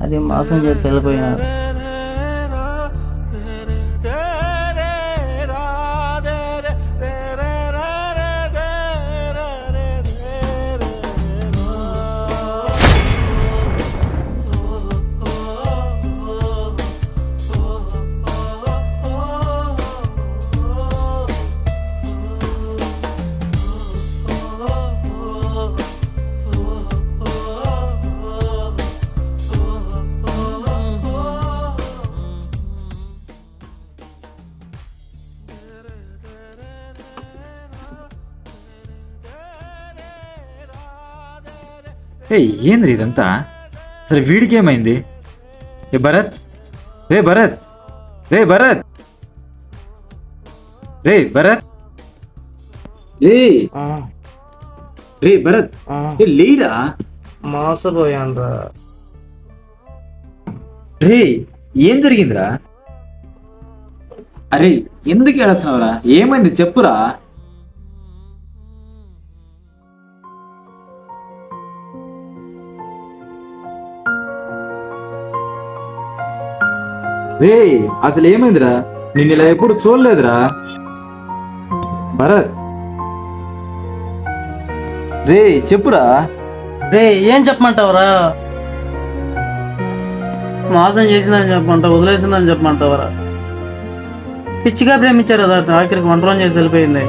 అది మోసం చేసి వెళ్ళిపోయినారు. ఏంద్రీ ఇదంతా? అసలు వీడికి ఏమైంది? రే భరత్, రే భరత్, రే భరత్, రే భరత్, రే రే భరత్, లేరా? మోసపోయానురా. రే ఏం జరిగిందిరా? అరే ఎందుకు ఏడుస్తున్నావురా? ఏమైంది చెప్పురా. రే అసలు ఏమైందిరా? నిన్ను ఇలా ఎప్పుడు చూడలేదురా భరత్. రే చెప్పురా. రే ఏం చెప్పమంటావురా? మోసం చేసిందని చెప్పమంటావు, వదిలేసిందని చెప్పమంటావురా? పిచ్చిగా ప్రేమించారు కదా, ఆఖరికి ఒంటరి చేసి వెళ్ళిపోయింది.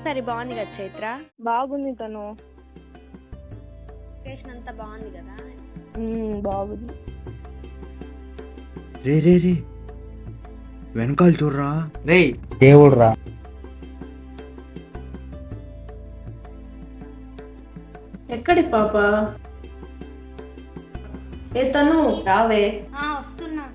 సరే బాగుంది కదా చైత్ర? బాగుంది తను. లొకేషన్ అంతా బాగుంది కదా? బాగుంది. రే రే రే వెనకాల చూడరా. రే దేవుడు రా. ఎక్కడి పాప? ఏ తను రావే. వస్తున్నా.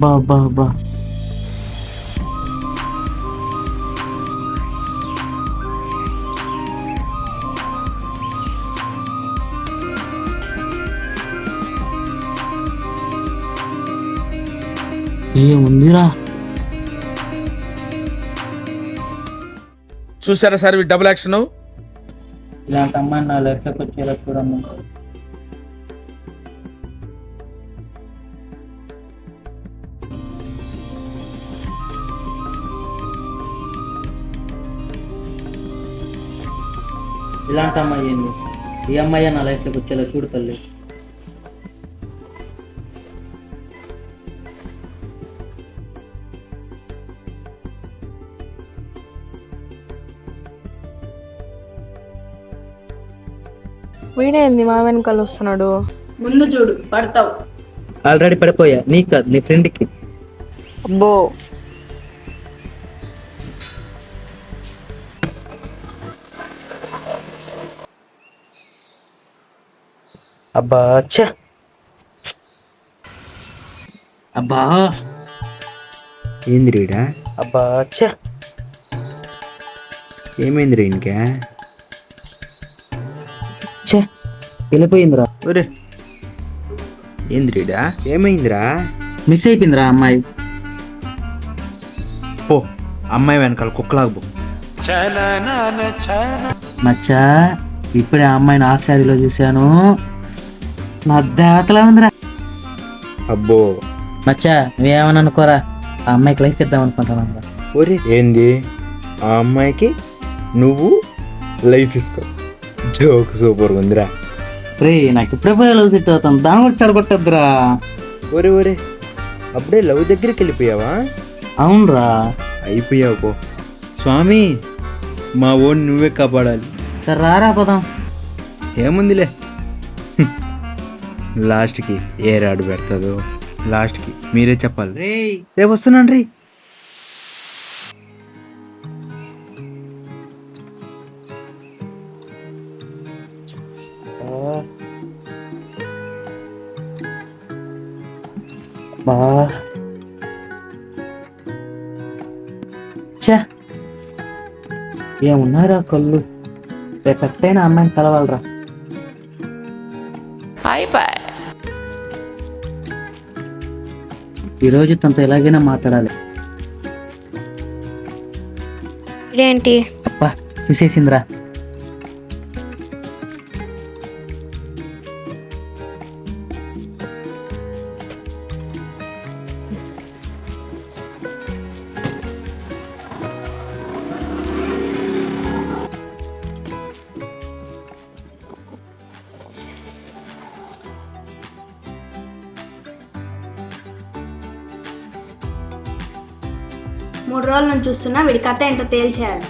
బా బా బా ఏముందిరా? చూసారా సార్ డబుల్ యాక్షన్? ఇలాంటి అమ్మాయి నా లైఫ్లోకి వచ్చేలా చూడమ్మా. ఇలాంటి అమ్మాయి ఏంది? ఈ అమ్మాయి నా లైఫ్లోకి వచ్చేలా చూడు తల్లి. వీడేంది మా వెనకాల వస్తున్నాడు? ముందు చూడు పడతావు. ఆల్రెడీ పడిపోయా. నీకు కాదు, నీ ఫ్రెండ్కి. అబ్బో అబ్బా ఛ అబ్బా ఏంది రీడా? అబ్బా ఛ ఏమైంది రీ ఇంకా? ఛ వెళ్ళిపోయిందిరా. ఒరే ఏంది రీడా? ఏమైందిరా? మిస్ అయిపోయిందిరా అమ్మాయి. పో అమ్మాయి వెనకాల కుక్కలాగబో. మచ్చా ఇప్పుడే ఆ అమ్మాయిని ఆఫ్సారీలో చూశాను. నా దేవతలా ఉందిరా. అబ్బో మచ్చా నువ్వేమని అనుకోరా, ఆ అమ్మాయికి లైఫ్ ఇద్దాం అనుకుంటున్నాను. ఒరే ఏంది? ఆ అమ్మాయికి నువ్వు లైఫ్ ఇస్తావు? జోక్ సూపర్గా ఉందిరా. రే నాకు ఇప్పుడే లవ్ సెట్ అవుతాను, దాని కూడా చెడగొట్టద్దురా. ఒరే ఒరే అప్పుడే లవ్ దగ్గరికి వెళ్ళిపోయావా? అవునరా. అయిపోయావు పో. స్వామి మా ఓన్ నువ్వే కాపాడాలి. సరే రారా పదం. ఏముందిలే, లాస్ట్కి ఏ రాడు పెడతాదో లాస్ట్కి మీరే చెప్పాలి. రే రేపు వస్తున్నాను రీ. బా ఛా ఏమున్నారా కళ్ళు రేపు ఎట్టయినా అమ్మాయిని కలవాలరా. ఈరోజు తనతో ఎలాగైనా మాట్లాడాలి. ఇదేంటి? అబ్బా చూసేసిందిరా. మూడు రోజుల నుంచి చూస్తున్నా, వీడి కథ ఏంటో తేల్చేయాలి.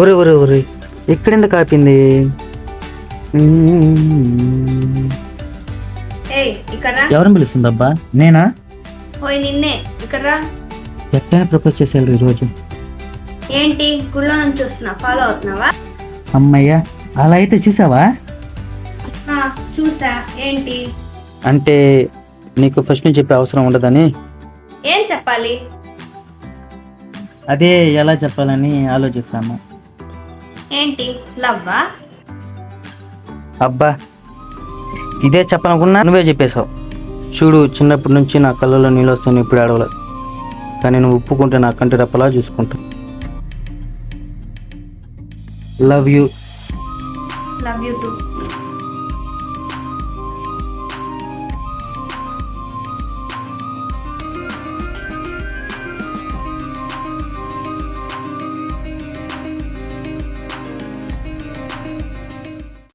ఒరే ఒరే ఒరే ఎక్కడెందుకు ఆపింది? ఏయ్ ఇక్కడ రా. ఎవరిని పిలుస్తుందబ్బా? నేనా? ఓయ్ నిన్నే, ఇక్కడ రా. ఎట్టైనా ప్రపోజ్ చేసేయాలి ఈరోజు. ఏంటి గుళ్ళో నుంచి చూస్తున్నా, ఫాలో అవుతున్నావా? అమ్మయ్యా, అలా అయితే చూసావా? ఆ, చూసా. ఏంటి? అంటే నీకు ఫస్ట్ నుంచి చెప్పే అవసరం ఉండదని. ఏం చెప్పాలి? అదే ఎలా చెప్పాలని ఆలోచిస్తాను. ఏంటి లవ్వా? అబ్బా ఇదే చెప్పనుకున్నా నువ్వే చెప్పేశావు. చూడు, చిన్నప్పటి నుంచి నా కళ్ళలో నీళ్ళు వస్తాను, ఇప్పుడు అడవలేదు. కానీ నువ్వు ఒప్పుకుంటే నా కంటి రెప్పలా చూసుకుంటా. Love you. Love you two.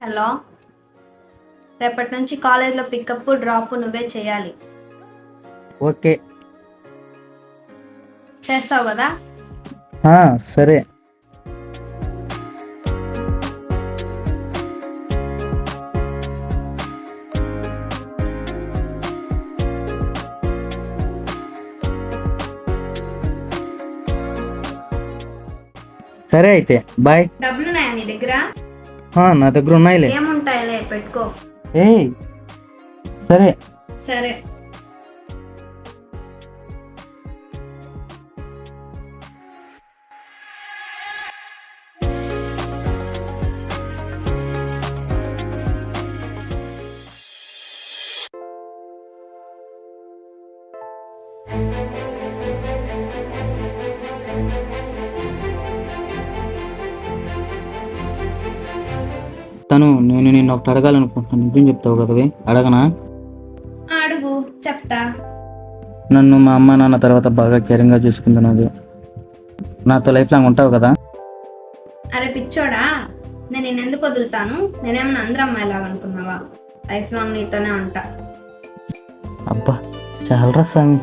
Hello, రేపటి నుంచి కాలేజ్లో పికప్ డ్రాప్ నువ్వే చేయాలి. ఓకే. చేస్తావు కదా? సరే. సరే అయితే బాయ్. డబ్బులున్నాయా నీ దగ్గర? నా దగ్గర ఉన్నాయిలే. ఏముంటాయిలే, పెట్టుకో. ఏయ్ సరే. సరే. తను నేను నిన్ను ఒకటి అడగాలనుకుంటున్నాను, నిజం చెప్తావు కదా? అడగనా? అడుగు, చెప్తా. నన్ను మా అమ్మ నాన్న తర్వాత బాగా కేరింగ్గా చూసుకుంది నువ్వు. నాతో లైఫ్ లాంగ్ ఉంటావు కదా? అరే పిచ్చోడా, నేను నిన్ను ఎందుకు వదులుతాను? నేనేమన్నా అందరూ అమ్మాయిలాగా అనుకున్నావా? లైఫ్ లాంగ్ నీతోనే ఉంటా. అబ్బా చాలరా స్వామి.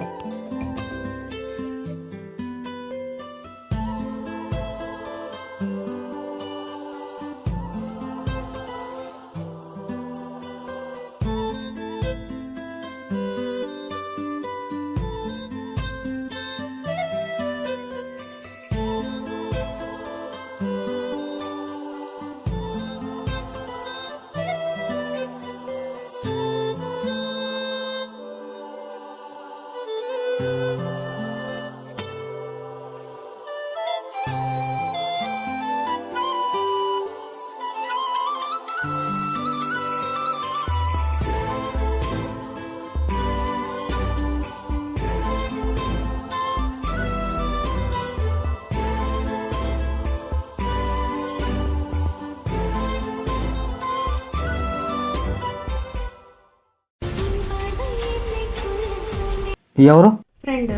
ఎవరు? ఫ్రెండ్.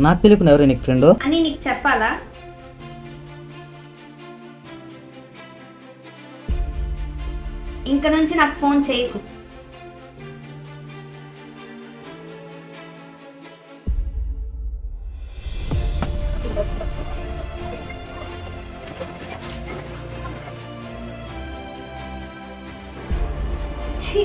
నాకు తెలియకుండా ఎవరు నీకు ఫ్రెండ్ అని నీకు చెప్పాలా? ఇంక నుంచి నాకు ఫోన్ చేయకు. ఛీ.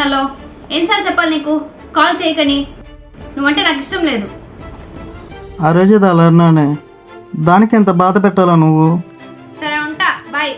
హలో ఎన్నిసార్లు చెప్పాలి నీకు కాల్ చేయకని? నువ్వంటే నాకు ఇష్టం లేదు. ఆ రోజు అది అలా అన్నానే, దానికి ఎంత బాధ పెట్టాలా నువ్వు? సరే ఉంటా, బాయ్.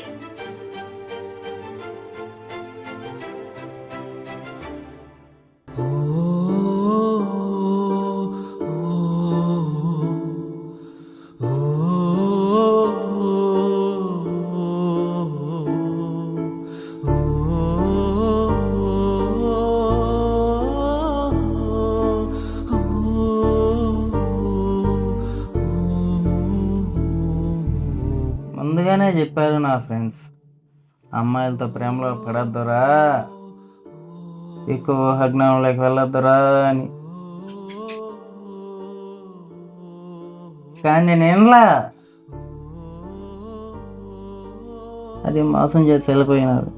ముందుగానే చెప్పారు నా ఫ్రెండ్స్, అమ్మాయిలతో ప్రేమలో పడద్దురా, ఎక్కువ ఊహాజ్ఞానంలోకి వెళ్ళొద్దురా అని. కానీ నేనేలా అది మోసం చేసి వెళ్ళిపోయినారు.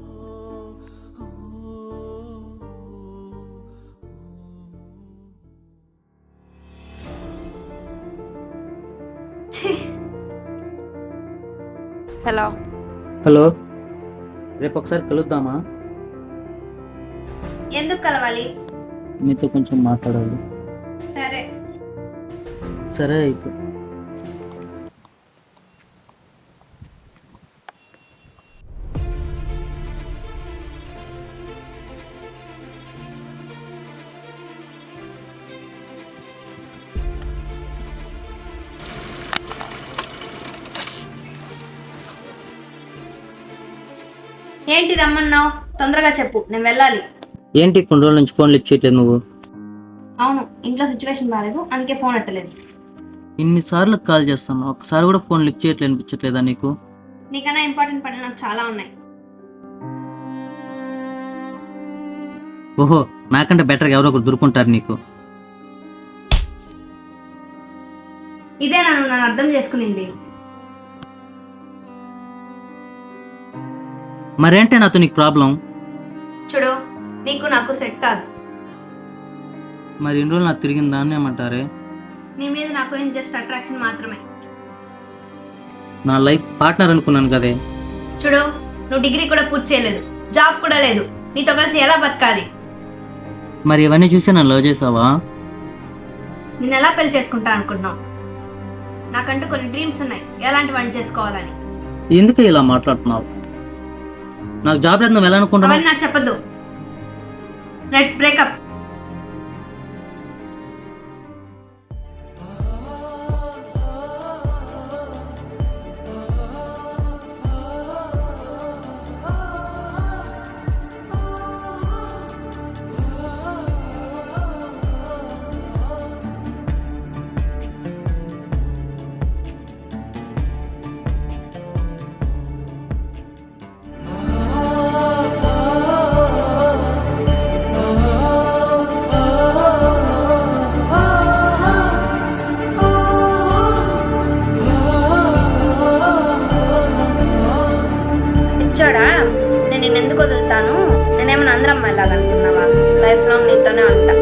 హలో హలో, రేపు ఒకసారి కలుద్దామా? ఎందుకు కలవాలి? నీతో కొంచెం మాట్లాడాలి. సరే. సరే అయితే. ఏంటి రమ్మన్నావు? తొందరగా చెప్పు, నేను వెళ్ళాలి. ఏంటి కొన్ని రోజుల నుంచి ఫోన్ లిఫ్ట్ చేయట్లేదు నువ్వు? అవును, ఇంట్లో సిచ్యువేషన్ బాగాలేదు, అందుకే ఫోన్ ఎత్తలేదు. ఇన్నిసార్లు కాల్ చేస్తాను, ఒకసారి కూడా ఫోన్ లిఫ్ట్ చేయట్లేదు అనిపించట్లేదా నీకు? నీకన్నా ఇంపార్టెంట్ పనులు నాకు చాలా ఉన్నాయి. ఓహో, నాకంటే బెటర్గా ఎవరో ఒకరు దొరుకుంటారు నీకు. ఇదే నన్ను అర్థం చేసుకునింది. మరేంటే నాతో నీకు ప్రాబ్లం? చూడు, నీకు నాకు సెట్ కాదు. మరి ఇన్ని రోజులు నాకు తిరిగిన దాన్ని ఏమంటారే? నీ మీద నాకు ఏం జస్ట్ అట్రాక్షన్ మాత్రమే. నా లైఫ్ పార్ట్నర్ అనుకున్నాను కదే. చూడు, నువ్వు డిగ్రీ కూడా పూర్తి చేయలేదు, జాబ్ కూడా లేదు, నీతో కలిసి ఎలా బతకాలి? మరి ఇవన్నీ చూసి నన్ను లవ్ చేసావా? నేను ఎలా పెళ్లి చేసుకుంటా అనుకుంటున్నావు? నాకంటూ కొన్ని డ్రీమ్స్ ఉన్నాయి, ఎలాంటి వాడిని చేసుకోవాలని. ఎందుకు ఇలా మాట్లాడుతున్నావు? నాకు జాబ్ లేదు, నువ్వు ఎలా అనుకుంటున్నావు? అవన్నీ నాకు చెప్పద్దు. Let's breakup. చూడా, నేను నిన్ను ఎందుకు వదులుతాను? నేనేమన్నా అందరమ్మాయిలాగా అనుకున్నావా? లైఫ్ లాంగ్ నీతోనే ఉంటా.